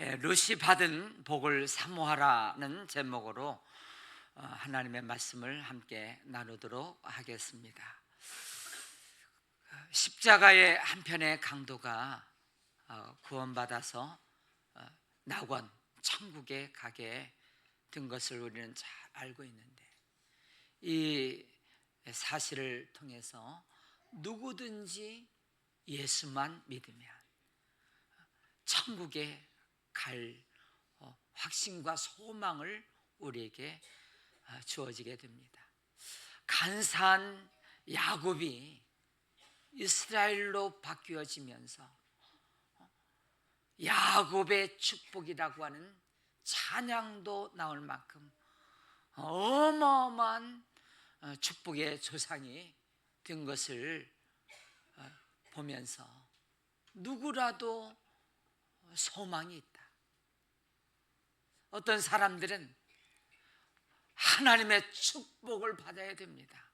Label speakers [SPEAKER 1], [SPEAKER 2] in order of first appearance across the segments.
[SPEAKER 1] 롯이 받은 복을 사모하라는 제목으로 하나님의 말씀을 함께 나누도록 하겠습니다. 십자가의 한편의 강도가 구원받아서 낙원, 천국에 가게 된 것을 우리는 잘 알고 있는데, 이 사실을 통해서 누구든지 예수만 믿으면 천국에 갈 확신과 소망을 우리에게 주어지게 됩니다. 간사한 야곱이 이스라엘로 바뀌어지면서 야곱의 축복이라고 하는 찬양도 나올 만큼 어마어마한 축복의 조상이 된 것을 보면서 누구라도 소망이 있다. 어떤 사람들은 하나님의 축복을 받아야 됩니다.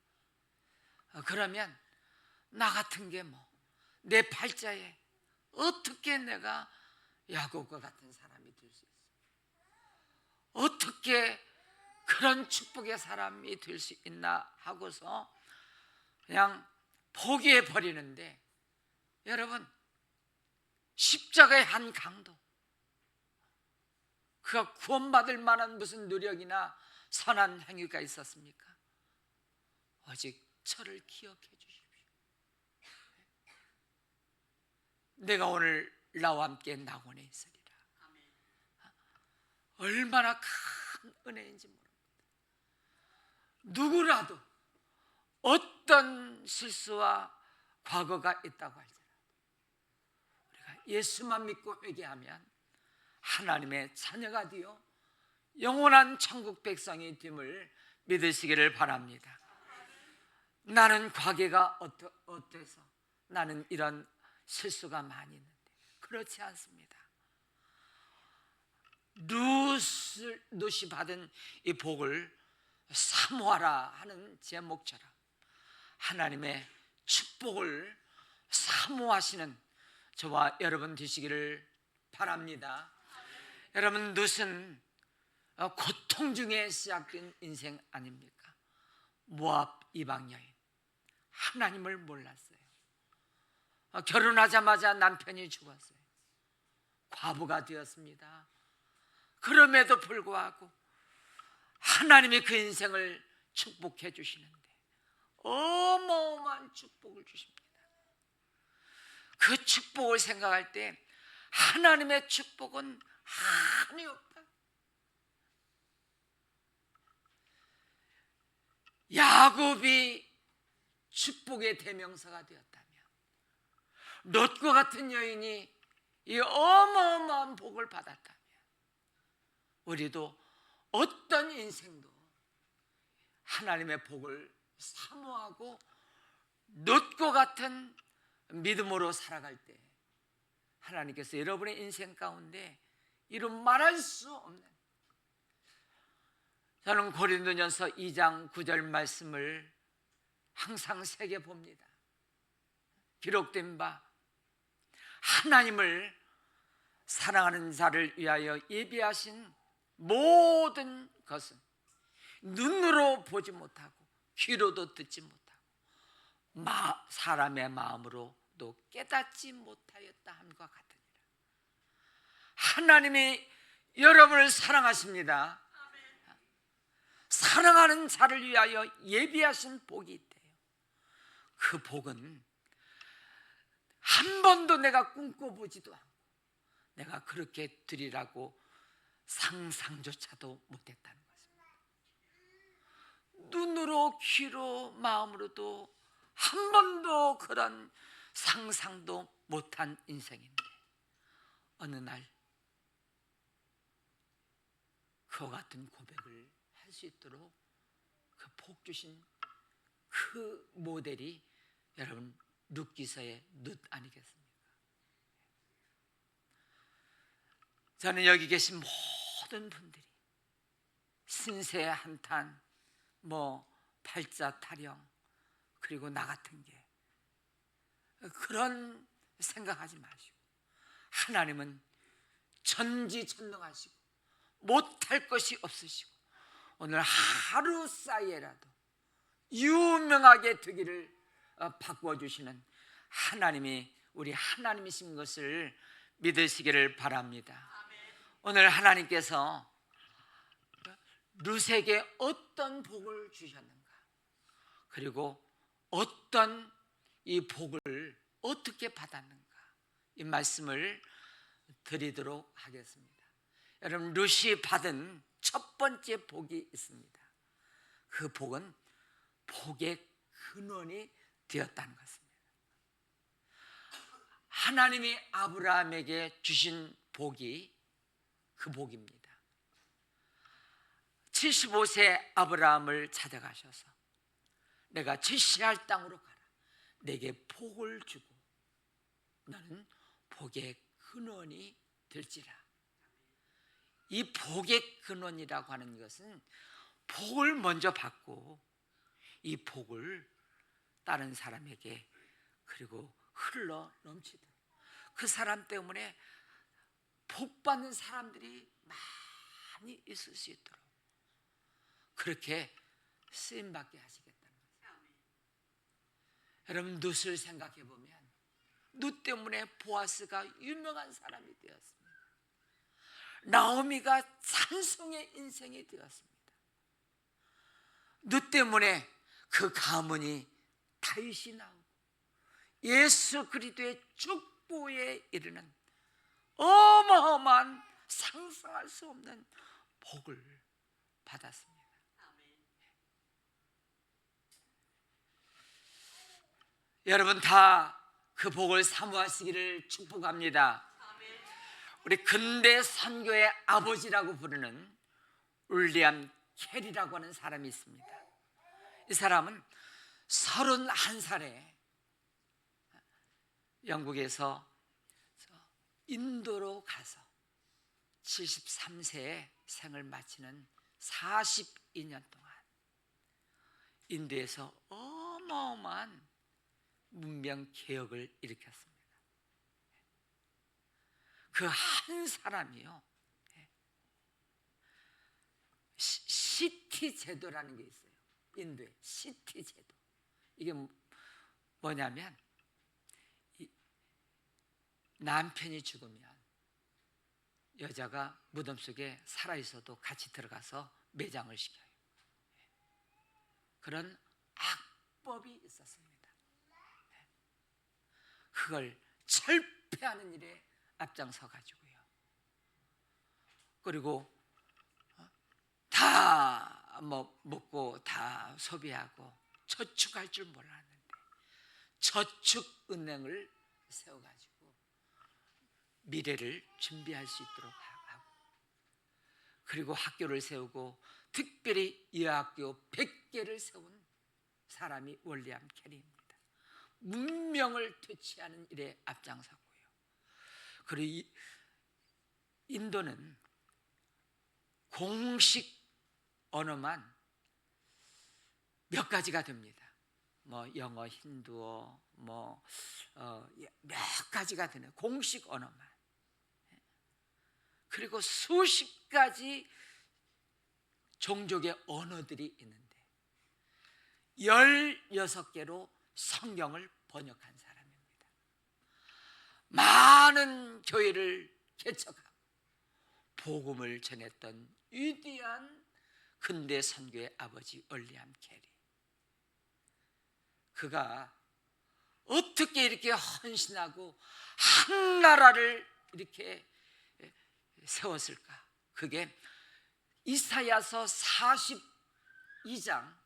[SPEAKER 1] 그러면 나 같은 게 내 팔자에 어떻게 내가 야곱과 같은 사람이 될 수 있어? 어떻게 그런 축복의 사람이 될 수 있나 하고서 그냥 포기해 버리는데, 여러분, 십자가의 한 강도, 그가 구원받을 만한 무슨 노력이나 선한 행위가 있었습니까? 오직 저를 기억해 주십시오. 내가 오늘 나와 함께 낙원에 있으리라. 얼마나 큰 은혜인지 모릅니다. 누구라도 어떤 실수와 과거가 있다고 할지라도 우리가 예수만 믿고 회개하면 하나님의 자녀가 되어 영원한 천국 백성이 됨을 믿으시기를 바랍니다. 나는 과거가 어때서 나는 이런 실수가 많이 있는데, 그렇지 않습니다. 롯이 받은 이 복을 사모하라 하는 제목처럼 하나님의 축복을 사모하시는 저와 여러분 되시기를 바랍니다. 여러분, 롯은 고통 중에 시작된 인생 아닙니까? 모압 이방 여인, 하나님을 몰랐어요. 결혼하자마자 남편이 죽었어요. 과부가 되었습니다. 그럼에도 불구하고 하나님이 그 인생을 축복해 주시는데 어마어마한 축복을 주십니다. 그 축복을 생각할 때 하나님의 축복은 한이 없다. 야곱이 축복의 대명사가 되었다면, 롯과 같은 여인이 이 어마어마한 복을 받았다면, 우리도 어떤 인생도 하나님의 복을 사모하고 롯과 같은 믿음으로 살아갈 때 하나님께서 여러분의 인생 가운데 이런 말할 수 없는, 저는 고린도전서 2장 9절 말씀을 항상 새겨 봅니다. 기록된 바 하나님을 사랑하는 자를 위하여 예비하신 모든 것은 눈으로 보지 못하고 귀로도 듣지 못하고 사람의 마음으로도 깨닫지 못하였다 함과 같으니라. 하나님이 여러분을 사랑하십니다. 사랑하는 자를 위하여 예비하신 복이 있대요. 그 복은 한 번도 내가 꿈꿔보지도 않고 내가 그렇게 드리라고 상상조차도 못했다는 것입니다. 눈으로 귀로 마음으로도 한 번도 그런 상상도 못한 인생인데, 어느 날 그와 같은 고백을 할 수 있도록 그 복 주신 그 모델이 여러분 룻기서의 룻 아니겠습니까? 저는 여기 계신 모든 분들이 신세 한탄, 팔자 타령, 그리고 나 같은 게, 그런 생각하지 마시고 하나님은 전지전능하시고 못할 것이 없으시고 오늘 하루 사이에라도 유명하게 되기를 바꿔주시는 하나님이 우리 하나님이신 것을 믿으시기를 바랍니다. 오늘 하나님께서 룻에게 어떤 복을 주셨는가, 그리고 어떤 이 복을 어떻게 받았는가, 이 말씀을 드리도록 하겠습니다. 여러분, 룻이 받은 첫 번째 복이 있습니다. 그 복은 복의 근원이 되었다는 것입니다. 하나님이 아브라함에게 주신 복이 그 복입니다. 75세 아브라함을 찾아가셔서 내가 지시할 땅으로 가라, 내게 복을 주고 너는 복의 근원이 될지라. 이 복의 근원이라고 하는 것은 복을 먼저 받고 이 복을 다른 사람에게 그리고 흘러 넘치도록, 그 사람 때문에 복 받는 사람들이 많이 있을 수 있도록 그렇게 쓰임받게 하시겠다는 거예요. 여러분, 룻을 생각해 보면 룻 때문에 보아스가 유명한 사람이 되었습니다. 나오미가 찬송의 인생이 되었습니다. 룻 때문에 그 가문이 다윗이 나오고 예수 그리스도의 축복에 이르는 어마어마한 상상할 수 없는 복을 받았습니다. 여러분 다 그 복을 사모하시기를 축복합니다. 우리 근대 선교의 아버지라고 부르는 윌리엄 캐리라고 하는 사람이 있습니다. 이 사람은 31살에 영국에서 인도로 가서 73세에 생을 마치는 42년 동안 인도에서 어마어마한 문명 개혁을 일으켰습니다. 그 한 사람이요, 시티 제도라는 게 있어요. 인도에 시티 제도. 이게 뭐냐면 남편이 죽으면 여자가 무덤 속에 살아있어도 같이 들어가서 매장을 시켜요. 그런 악법이 있었습니다. 그걸 철폐하는 일에 앞장서 가지고요. 그리고 다 먹고 다 소비하고 저축할 줄 몰랐는데 저축은행을 세워가지고 미래를 준비할 수 있도록 하고, 그리고 학교를 세우고 특별히 여학교 100개를 세운 사람이 윌리엄 캐리입니다. 문명을 퇴치하는 일에 앞장섰고요. 그리고 인도는 공식 언어만 몇 가지가 됩니다. 영어, 힌두어, 몇 가지가 되는 공식 언어만. 그리고 수십 가지 종족의 언어들이 있는데 16개로 성경을 번역한 사람입니다. 많은 교회를 개척하고 복음을 전했던 위대한 근대 선교의 아버지 윌리엄 캐리. 그가 어떻게 이렇게 헌신하고 한 나라를 이렇게 세웠을까? 그게 이사야서 42장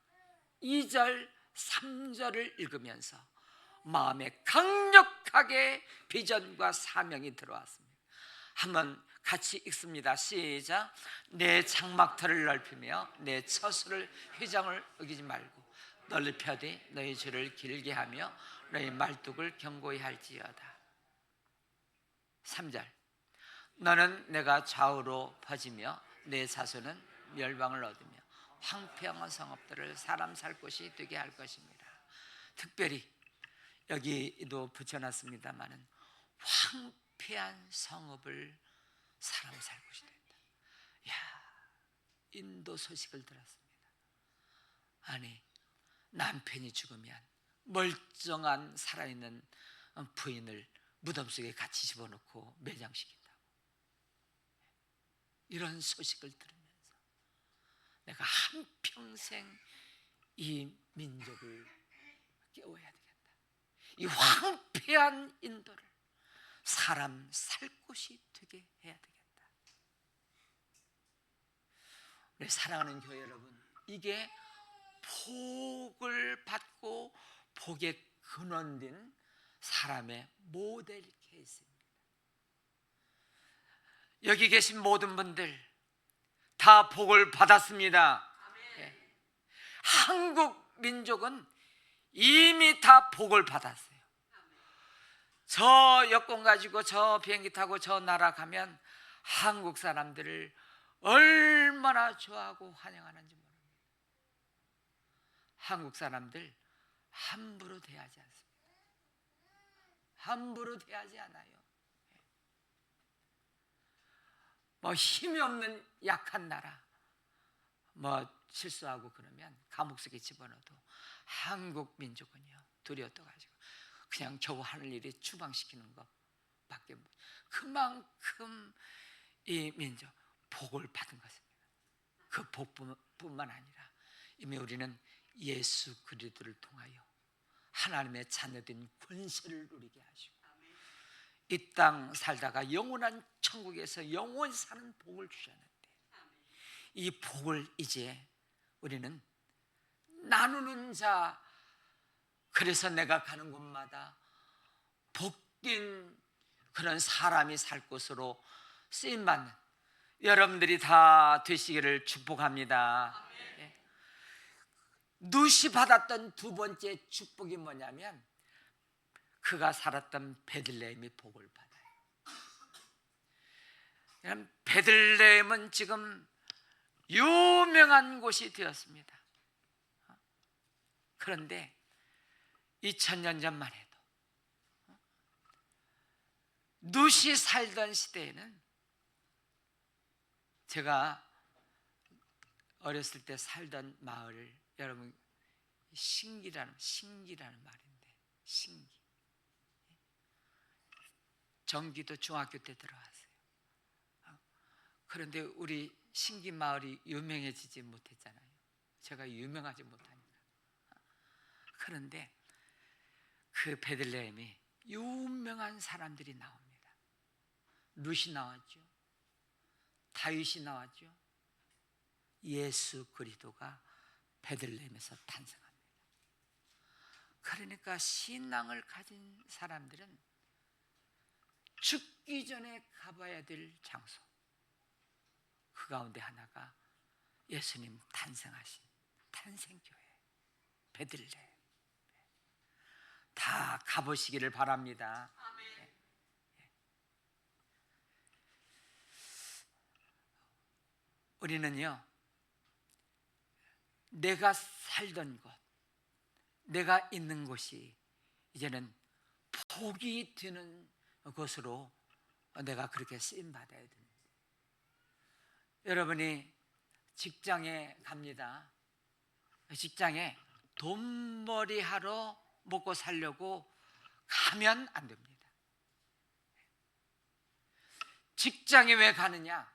[SPEAKER 1] 2절 3절을 읽으면서 마음에 강력하게 비전과 사명이 들어왔습니다. 한번 같이 읽습니다. 시작. 내 장막터를 넓히며 내 처소를 휘장을 어기지 말고 널리 펴되 너희 줄을 길게 하며 너희 말뚝을 견고히 할지어다. 3절. 너는 내가 좌우로 퍼지며 내 자손은 멸방을 얻으며 황폐한 성읍들을 사람 살 곳이 되게 할 것입니다. 특별히 여기도 붙여놨습니다마는 황폐한 성읍을 사람 살 곳이 된다. 야, 인도 소식을 들었습니다. 아니, 남편이 죽으면 멀쩡한 살아있는 부인을 무덤 속에 같이 집어넣고 매장시킨다고. 이런 소식을 들으면서 내가 한평생 이 민족을 깨워야 되겠다. 이 황폐한 인도를 사람 살 곳이 되게 해야 되겠다. 우리 사랑하는 교회 여러분, 이게 복을 받고 복의 근원된 사람의 모델 케이스입니다. 여기 계신 모든 분들 다 복을 받았습니다. 네. 한국 민족은 이미 다 복을 받았어요. 저 여권 가지고 저 비행기 타고 저 나라 가면 한국 사람들을 얼마나 좋아하고 환영하는지 모릅니다. 한국 사람들 함부로 대하지 않습니다. 함부로 대하지 않아요. 뭐 힘이 없는 약한 나라, 뭐 실수하고 그러면 감옥 속에 집어넣어도 한국 민족은요, 두려워 떠가지고 그냥 겨우 하는 일이 추방시키는 것밖에 못. 그만큼 이 민족 복을 받은 것입니다. 그 복뿐만 아니라 이미 우리는 예수 그리스도를 통하여 하나님의 자녀된 권세를 누리게 하시고 이 땅 살다가 영원한 천국에서 영원히 사는 복을 주셨는데 이 복을 이제 우리는 나누는 자, 그래서 내가 가는 곳마다 복된 그런 사람이 살 곳으로 쓰임받는 여러분들이 다 되시기를 축복합니다. 룻이 받았던 두 번째 축복이 뭐냐면 그가 살았던 베들레헴이 복을 받아요. 베들레헴은 지금 유명한 곳이 되었습니다. 그런데 2000년 전만 해도 룻이 살던 시대에는, 제가 어렸을 때 살던 마을, 여러분 신기라는 말인데, 신기, 정기도 중학교 때 들어왔어요. 그런데 우리 신기 마을이 유명해지지 못했잖아요. 제가 유명하지 못하니까. 그런데 그 베들레헴이 유명한 사람들이 나옵니다. 룻이 나왔죠. 다윗이 나왔죠. 예수 그리스도가 베들레헴에서 탄생합니다. 그러니까 신앙을 가진 사람들은 죽기 전에 가봐야 될 장소, 그 가운데 하나가 예수님 탄생하신 탄생교회 베들레헴. 다 가보시기를 바랍니다. 아멘. 우리는요, 내가 살던 곳, 내가 있는 곳이 이제는 복이 되는 곳으로 내가 그렇게 쓰임받아야 됩니다. 여러분이 직장에 갑니다. 직장에 돈벌이 하러 먹고 살려고 가면 안 됩니다. 직장에 왜 가느냐?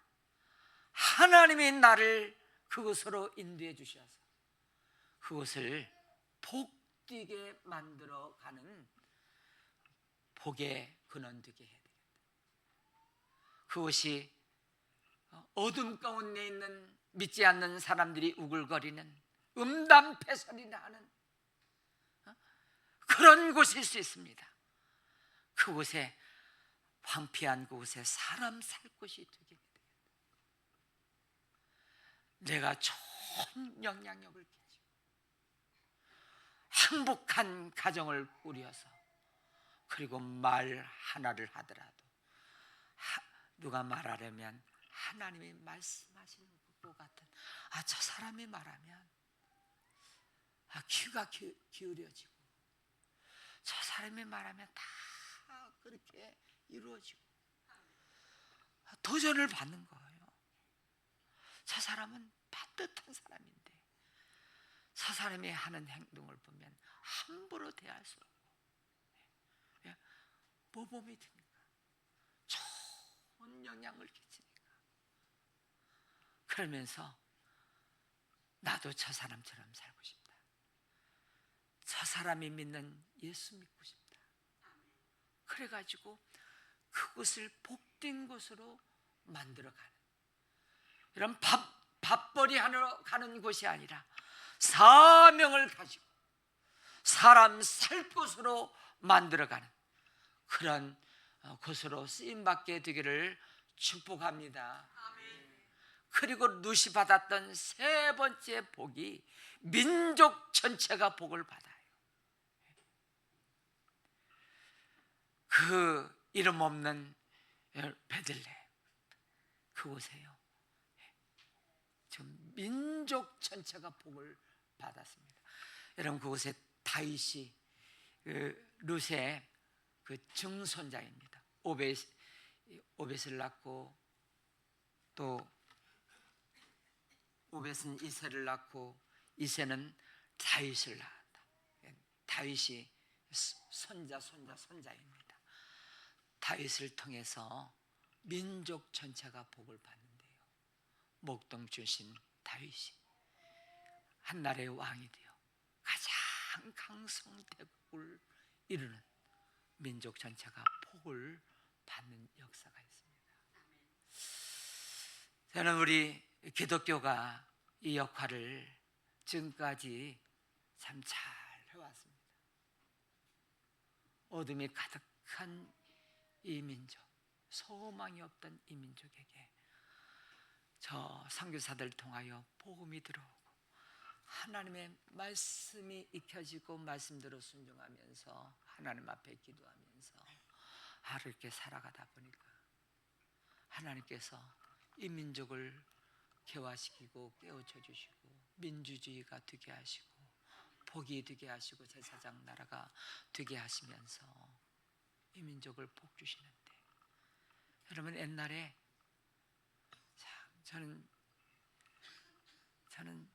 [SPEAKER 1] 하나님이 나를 그곳으로 인도해 주셔서 그곳을 복되게 만들어 가는 복의 근원 되게 해야 되겠다. 그곳이 어둠 가운데 있는 믿지 않는 사람들이 우글거리는 음담패설이 나는 그런 곳일 수 있습니다. 그곳에, 황폐한 그곳에 사람 살 곳이 되게 되겠다. 내가 좋은 영향력을 가지고 행복한 가정을 꾸려서, 그리고 말 하나를 하더라도 누가 말하려면 하나님이 말씀하시는 것 같은, 저 사람이 말하면 귀가 기울여지고, 저 사람이 말하면 다 그렇게 이루어지고, 도전을 받는 거예요. 저 사람은 반듯한 사람인데 저 사람이 하는 행동을 보면 함부로 대할 수 없고 모범이 되니까 좋은 영향을 끼치니까 그러면서 나도 저 사람처럼 살고 싶다. 저 사람이 믿는 예수 믿고 싶다. 그래가지고 그곳을 복된 곳으로 만들어가는 이런 밥벌이 하러 가는 곳이 아니라 사명을 가지고 사람 살 곳으로 만들어가는 그런 곳으로 쓰임받게 되기를 축복합니다. 그리고 루시 받았던 세 번째 복이 민족 전체가 복을 받아요. 그 이름 없는 베들레헴 그곳에요. 지금 민족 전체가 복을 받았습니다. 여러분 그곳에 다윗이 룻의 그 증손자입니다. 오벳을 낳고 또 오벳은 이새를 낳고 이새는 다윗을 낳았다. 다윗이 손자입니다. 다윗을 통해서 민족 전체가 복을 받는데요. 목동 출신 다윗이 한나라의 왕이 되어 가장 강성대국을 이루는 민족 전체가 복을 받는 역사가 있습니다. 저는 우리 기독교가 이 역할을 지금까지 참 잘 해왔습니다. 어둠이 가득한 이 민족, 소망이 없던 이 민족에게 저 선교사들 통하여 복음이 들어오고 하나님의 말씀이 익혀지고 말씀대로 순종하면서 하나님 앞에 기도하면서 하루 이렇게 살아가다 보니까 하나님께서 이 민족을 개화시키고 깨우쳐 주시고 민주주의가 되게 하시고 복이 되게 하시고 제사장 나라가 되게 하시면서 이 민족을 복 주시는데 여러분 옛날에 참 저는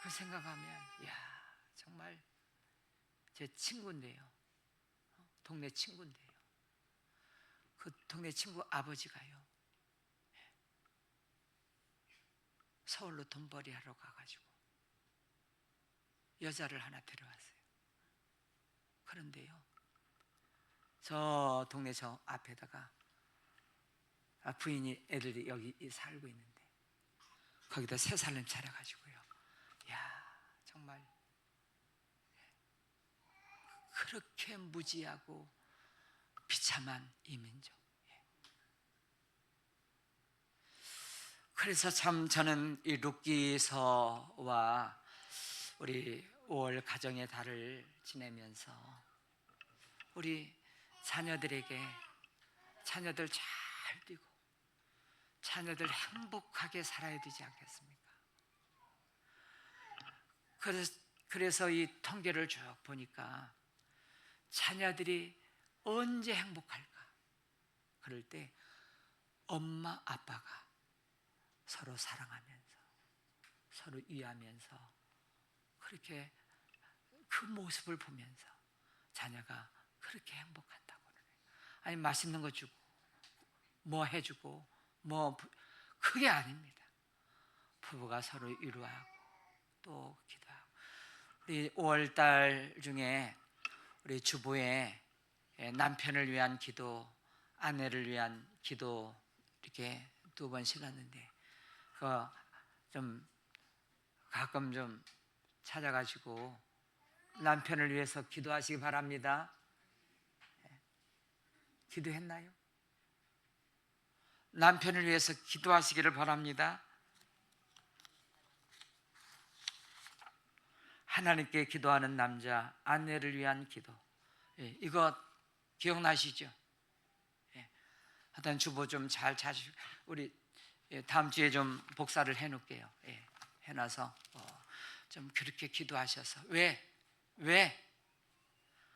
[SPEAKER 1] 그 생각하면 정말 제 친구인데요. 동네 친구인데요. 그 동네 친구 아버지가요. 서울로 돈벌이 하러 가가지고 여자를 하나 데려왔어요. 그런데요. 저 동네 저 앞에다가 부인이 애들이 여기 살고 있는데 거기다 새 살림 차려가지고요. 정말 그렇게 무지하고 비참한 이 민족. 그래서 참 저는 이 룻기서와 우리 5월 가정의 달을 지내면서 우리 자녀들에게 자녀들 잘 되고 자녀들 행복하게 살아야 되지 않겠습니까? 그래서 이 통계를 쭉 보니까 자녀들이 언제 행복할까? 그럴 때 엄마 아빠가 서로 사랑하면서 서로 위하면서 그렇게 그 모습을 보면서 자녀가 그렇게 행복한다고 그래요. 아니 맛있는 거 주고 뭐 해주고 그게 아닙니다. 부부가 서로 위로하고 또 기도하고 우리 5월달 중에 우리 주부의 남편을 위한 기도, 아내를 위한 기도 이렇게 2번 실었는데 그거 좀 가끔 좀 찾아가지고 남편을 위해서 기도하시기 바랍니다. 기도했나요? 남편을 위해서 기도하시기를 바랍니다. 하나님께 기도하는 남자, 아내를 위한 기도. 이거 기억나시죠? 하여튼 주보 좀 잘 찾으시고 우리 다음 주에 좀 복사를 해놓을게요. 해놔서 좀 그렇게 기도하셔서 왜?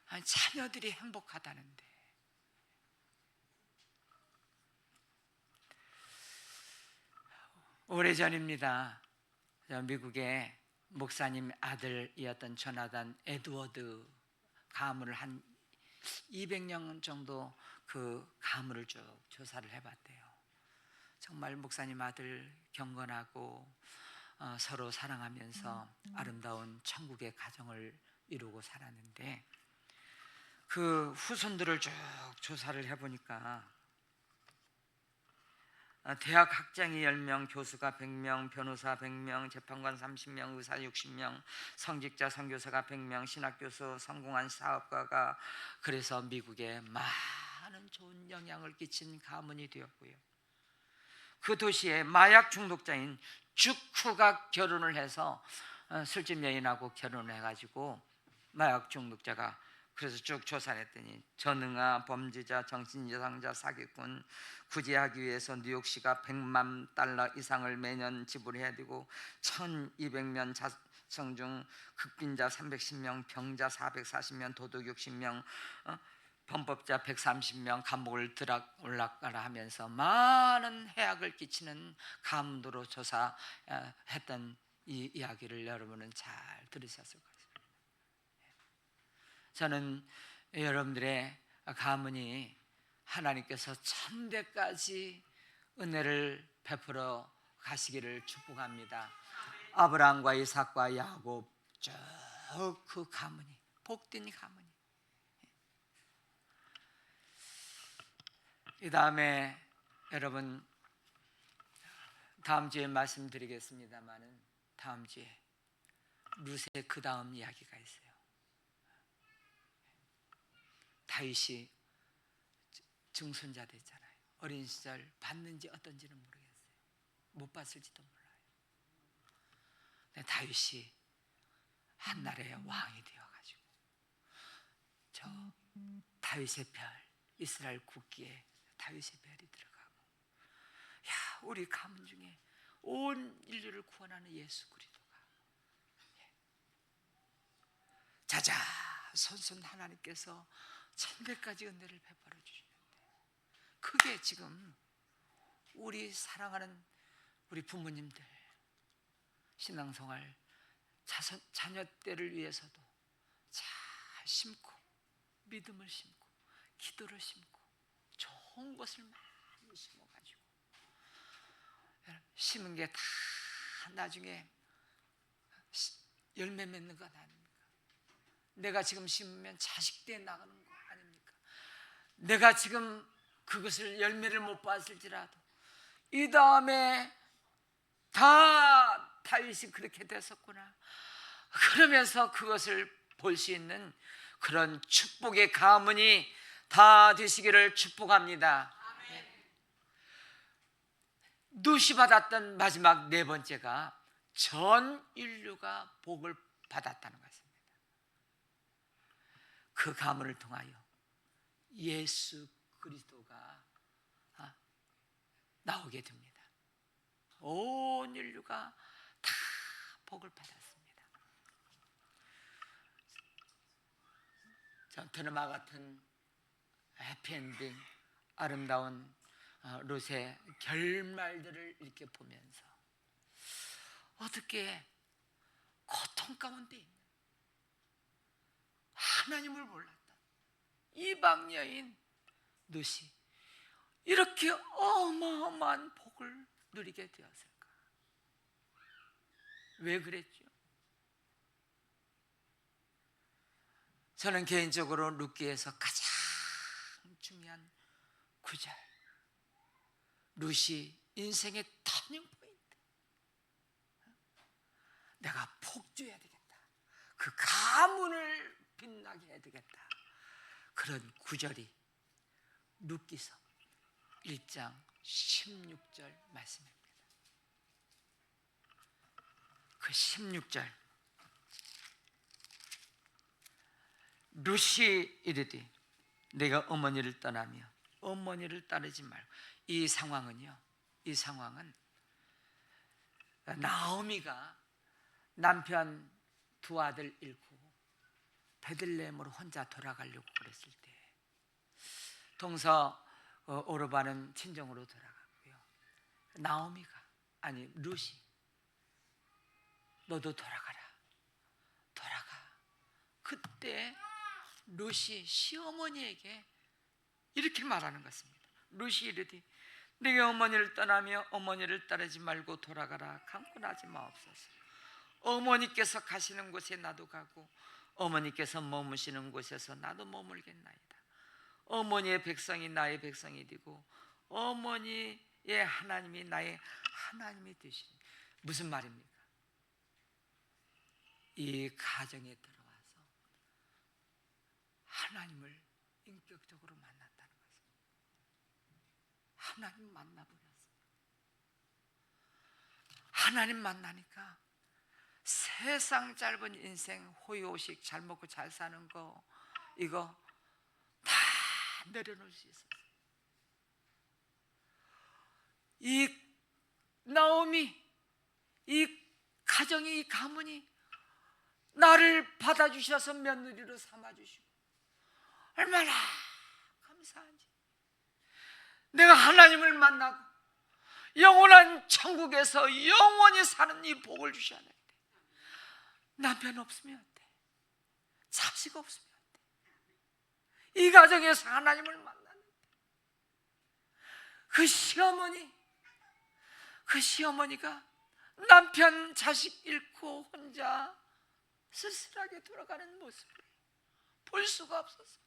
[SPEAKER 1] 아니, 자녀들이 행복하다는데 오래전입니다. 미국의 목사님 아들이었던 조나단 에드워드 가문을 한 200년 정도 그 가문을 쭉 조사를 해봤대요. 정말 목사님 아들 경건하고 서로 사랑하면서 아름다운 천국의 가정을 이루고 살았는데, 그 후손들을 쭉 조사를 해보니까 대학 학장이 10명, 교수가 100명, 변호사 100명, 재판관 30명, 의사 60명, 성직자 선교사가 100명, 신학교수, 성공한 사업가가, 그래서 미국에 많은 좋은 영향을 끼친 가문이 되었고요. 그 도시에 마약 중독자인 주크가 결혼을 해서 술집 여인하고 결혼을 해가지고 마약 중독자가, 그래서 쭉 조사를 했더니 전응아, 범죄자, 정신이상자, 사기꾼, 구제하기 위해서 뉴욕시가 $100만 이상을 매년 지불해야 되고, 1200명 자청 중 극빈자 310명, 병자 440명, 도둑 60명, 범법자 130명 감옥을 들어올라가라 하면서 많은 해악을 끼치는 가문으로 조사했던 이 이야기를 여러분은 잘 들으셨을 거예요. 저는 여러분들의 가문이 하나님께서 천대까지 은혜를 베풀어 가시기를 축복합니다. 아브라함과 이삭과 야곱 쭉 그 가문이 복된 가문이. 이 다음에 여러분, 다음 주에 말씀드리겠습니다만은 다음 주에 룻의 그 다음 이야기가 있어요. 다윗이 증손자 됐잖아요. 어린 시절 봤는지 어떤지는 모르겠어요. 못 봤을지도 몰라요. 근데 다윗이 한나라의 왕이 되어가지고 저 다윗의 별, 이스라엘 국기에 다윗의 별이 들어가고, 야, 우리 가문 중에 온 인류를 구원하는 예수 그리스도가 자자손손 하나님께서 천대까지 은혜를 베풀어 주시는데, 그게 지금 우리 사랑하는 우리 부모님들 신앙생활 자녀 때를 위해서도 잘 심고, 믿음을 심고, 기도를 심고, 좋은 것을 많이 심어가지고, 심은 게 다 나중에 열매 맺는 것 아닙니까? 내가 지금 심으면 자식 때 나가는 거 아닙니까? 내가 지금 그것을 열매를 못 봤을지라도 이 다음에 다 다윗이 그렇게 됐었구나, 그러면서 그것을 볼 수 있는 그런 축복의 가문이 다 되시기를 축복합니다. 룻이 받았던 마지막 네 번째가 전 인류가 복을 받았다는 것입니다. 그 가문을 통하여 예수 그리스도가 나오게 됩니다. 온 인류가 다 복을 받았습니다. 드라마 같은 해피엔딩, 아름다운 룻의 결말들을 이렇게 보면서 어떻게 고통 가운데 있는 하나님을 몰랐던 이방 여인 룻이 이렇게 어마어마한 복을 누리게 되었을까? 왜 그랬죠? 저는 개인적으로 룻기에서 가장 중요한 구절, 룻이 인생의 터닝 포인트, 내가 복주해야 되겠다, 그 가문을 빛나게 해야 되겠다, 그런 구절이 룻기서 1장 16절 말씀입니다. 그 16절, 룻이 이르되 내가 어머니를 떠나며 어머니를 따르지 말고. 이 상황은요, 이 상황은 나오미가 남편 두 아들 잃고 베들레헴으로 혼자 돌아가려고 그랬을 때, 동서 오르바는 친정으로 돌아갔고요. 나오미가 아니 룻이 너도 돌아가라. 돌아가. 그때 룻이 시어머니에게 이렇게 말하는 것입니다. 룻이 이르되 내게 어머니를 떠나며 어머니를 따르지 말고 돌아가라. 강권하지 마옵소서. 어머니께서 가시는 곳에 나도 가고 어머니께서 머무시는 곳에서 나도 머물겠나이다. 어머니의 백성이 나의 백성이 되고 어머니의 하나님이 나의 하나님이 되시니. 무슨 말입니까? 이 가정에 들어와서 하나님을 인격적으로 만났다는 것입니다. 하나님 만나버렸어요. 하나님 만나니까 세상 짧은 인생 호의호식 잘 먹고 잘 사는 거 이거 다 내려놓을 수 있어요. 이 나오미, 이 가정이, 이 가문이 나를 받아주셔서 며느리로 삼아주시고 얼마나 감사한지. 내가 하나님을 만나고 영원한 천국에서 영원히 사는 이 복을 주셔야 되는데 남편 없으면 어때? 잡식 없으면 어때? 이 가정에서 하나님을 만났는데 그 시어머니가 남편 자식 잃고 혼자 쓸쓸하게 돌아가는 모습을 볼 수가 없었어.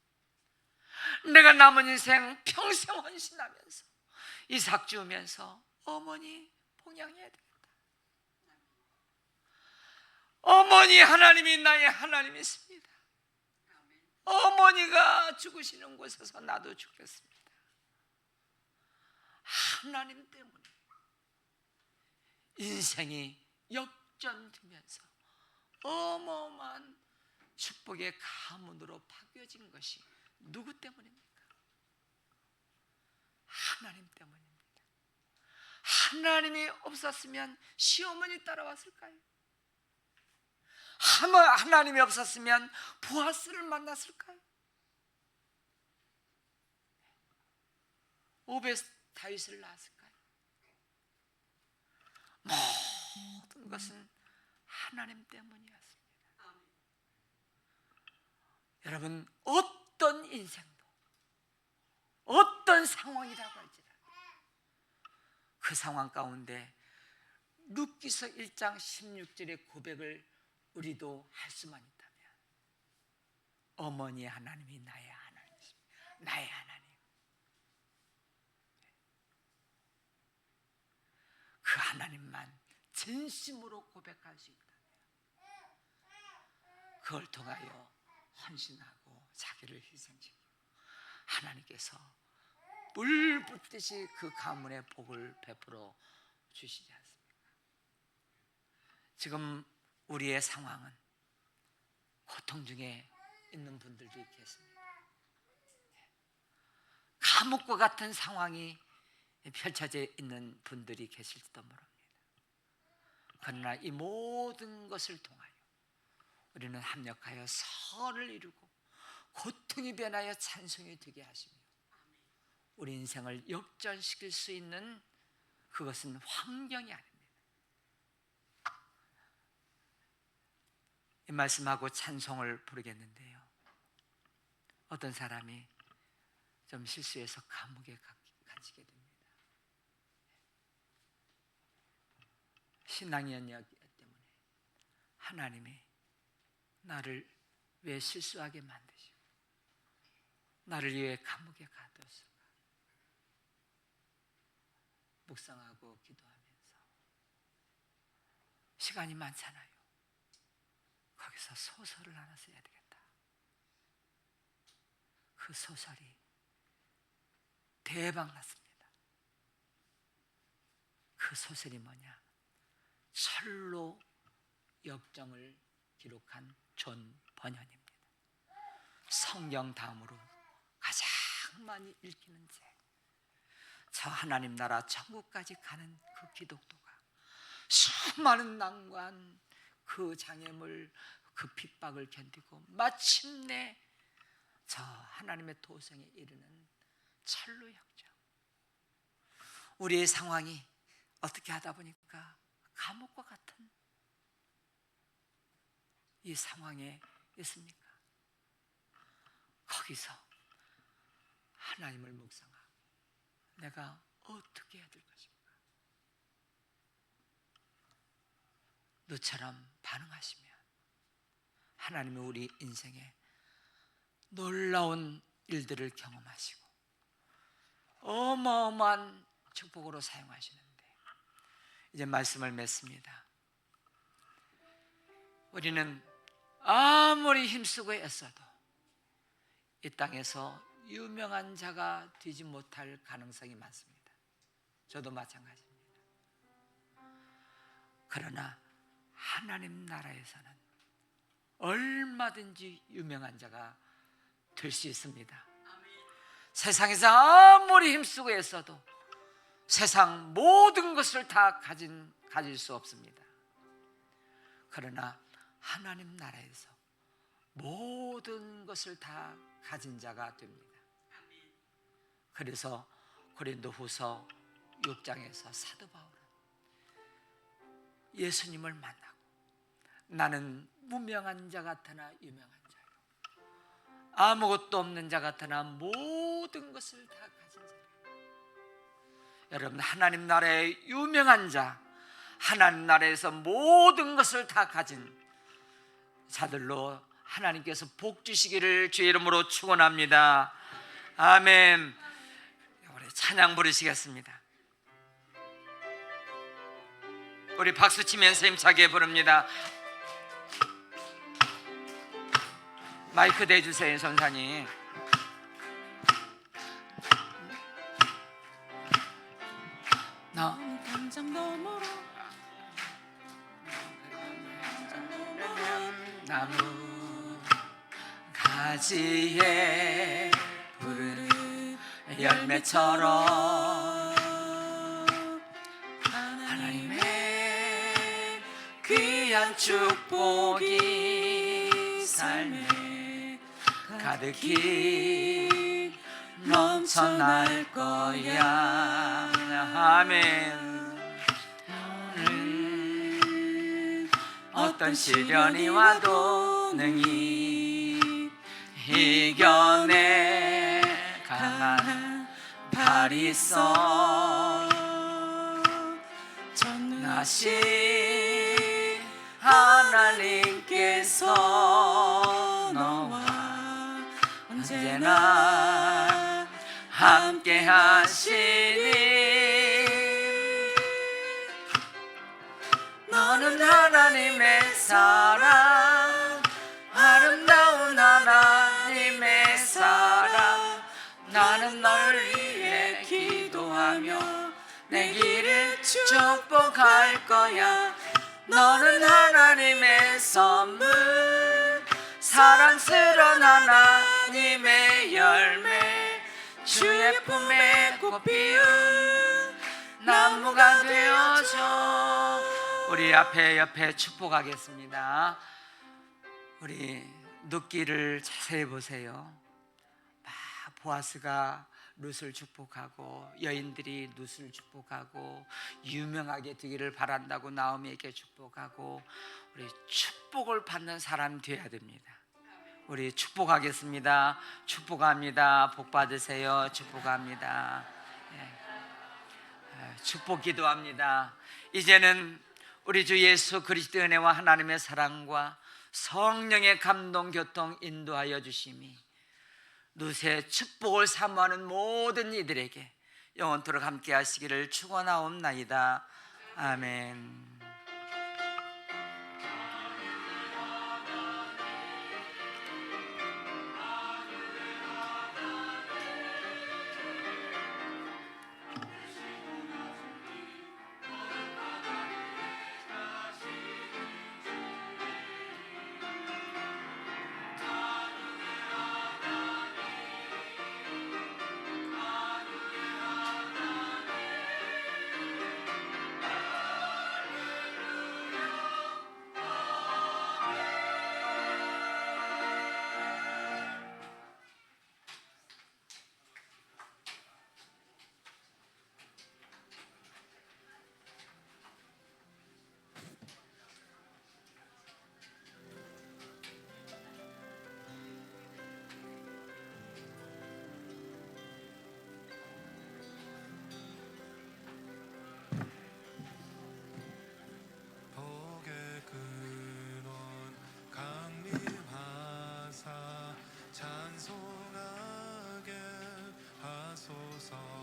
[SPEAKER 1] 내가 남은 인생 평생 헌신하면서 이삭 지으면서 어머니 봉양해야 되겠다. 어머니 하나님이 나의 하나님이십니다. 어머니가 죽으시는 곳에서 나도 죽겠습니다. 하나님 때문에 인생이 역전되면서 어마어마한 축복의 가문으로 바뀌어진 것이 누구 때문입니까? 하나님 때문입니다. 하나님이 없었으면 시어머니 따라왔을까요? 하나님이 없었으면 보아스를 만났을까요? 오벳 다윗을 낳았을까요? 모든 것은 하나님 때문이었습니다. 여러분, 어떤 인생도 어떤 상황이라고 할지라도 그 상황 가운데 룻기서 1장 16절의 고백을 우리도 할 수만 있다면 어머니의 하나님이 나의 하나님이십니다. 나의 하나님. 그 하나님만 진심으로 고백할 수 있다면 그걸 통하여 헌신하고 자기를 희생시키고 하나님께서 물 붓듯이 그 가문의 복을 베풀어 주시지 않습니까? 지금 우리의 상황은 고통 중에 있는 분들도 계십니다. 감옥과 같은 상황이 펼쳐져 있는 분들이 계실지도 모릅니다. 그러나 이 모든 것을 통하여 우리는 합력하여 선을 이루고 고통이 변하여 찬송이 되게 하시며 우리 인생을 역전시킬 수 있는 그것은 환경이 아닙니다. 이 말씀하고 찬송을 부르겠는데요, 어떤 사람이 좀 실수해서 감옥에 갇히게 됩니다. 신앙이었기 때문에 하나님이 나를 왜 실수하게 만드시고 나를 왜 감옥에 가두었을까? 묵상하고 기도하면서 시간이 많잖아요. 거기서 소설을 하나 써야 되겠다. 그 소설이 대박 났습니다. 그 소설이 뭐냐? 철로 역정을 기록한 존 번연입니다. 성경 다음으로 가장 많이 읽히는 책. 저 하나님 나라 천국까지 가는 그 기독도가 수많은 난관, 그 장애물, 그 핍박을 견디고 마침내 저 하나님의 도성에 이르는 철로 역정. 우리의 상황이 어떻게 하다 보니까 감옥과 같은 이 상황에 있습니까? 거기서 하나님을 묵상하고 내가 어떻게 해야 될 것인가? 너처럼 반응하시면 하나님은 우리 인생에 놀라운 일들을 경험하시고 어마어마한 축복으로 사용하시는데, 이제 말씀을 맺습니다. 우리는 아무리 힘쓰고 애써도 이 땅에서 유명한 자가 되지 못할 가능성이 많습니다. 저도 마찬가지입니다. 그러나 하나님 나라에서는 얼마든지 유명한 자가 될 수 있습니다. 세상에서 아무리 힘쓰고 애써도 세상 모든 것을 다 가질 수 없습니다. 그러나 하나님 나라에서 모든 것을 다 가진 자가 됩니다. 그래서 고린도후서 6장에서 사도 바울은 예수님을 만나고 나는 무명한 자 같으나 유명한 자요, 아무것도 없는 자 같으나 모든 것을 다 가진 자요. 여러분, 하나님 나라의 유명한 자, 하나님 나라에서 모든 것을 다 가진 자들로 하나님께서 복 주시기를 주의 이름으로 축원합니다. 아멘. 우리 찬양 부르시겠습니다. 우리 박수 치면서 힘차게 부릅니다. 마이크 대주세요, 선사님. 나무 가지에 푸른 열매처럼 하나님의 귀한 축복이 삶에 가득히 넘쳐날 거야. 아멘. 어떤 시련이 와도 능히 이겨내 강한 발이 있어. 전능하신 하나님께서 너와 언제나 함께 하시니 너는 하나님의 사랑, 아름다운 하나님의 사랑. 나는 널 위해 기도하며 내 길을 축복할 거야. 너는 하나님의 선물, 사랑스러운 하나님의 열매, 주의 품에 꽃 피운 나무가 되어줘. 우리 옆에 축복하겠습니다. 우리 눕기를 자세히 보세요. 막 보아스가 룻을 축복하고 여인들이 룻을 축복하고 유명하게 되기를 바란다고 나오미에게 축복하고, 우리 축복을 받는 사람이 되어야 됩니다. 우리 축복하겠습니다. 축복합니다. 복 받으세요. 축복합니다. 축복 기도합니다. 이제는 우리 주 예수 그리스도의 은혜와 하나님의 사랑과 성령의 감동 교통 인도하여 주심이 룻의 축복을 사모하는 모든 이들에게 영원토록 함께 하시기를 축원하옵나이다. 아멘.
[SPEAKER 2] 주옵소서.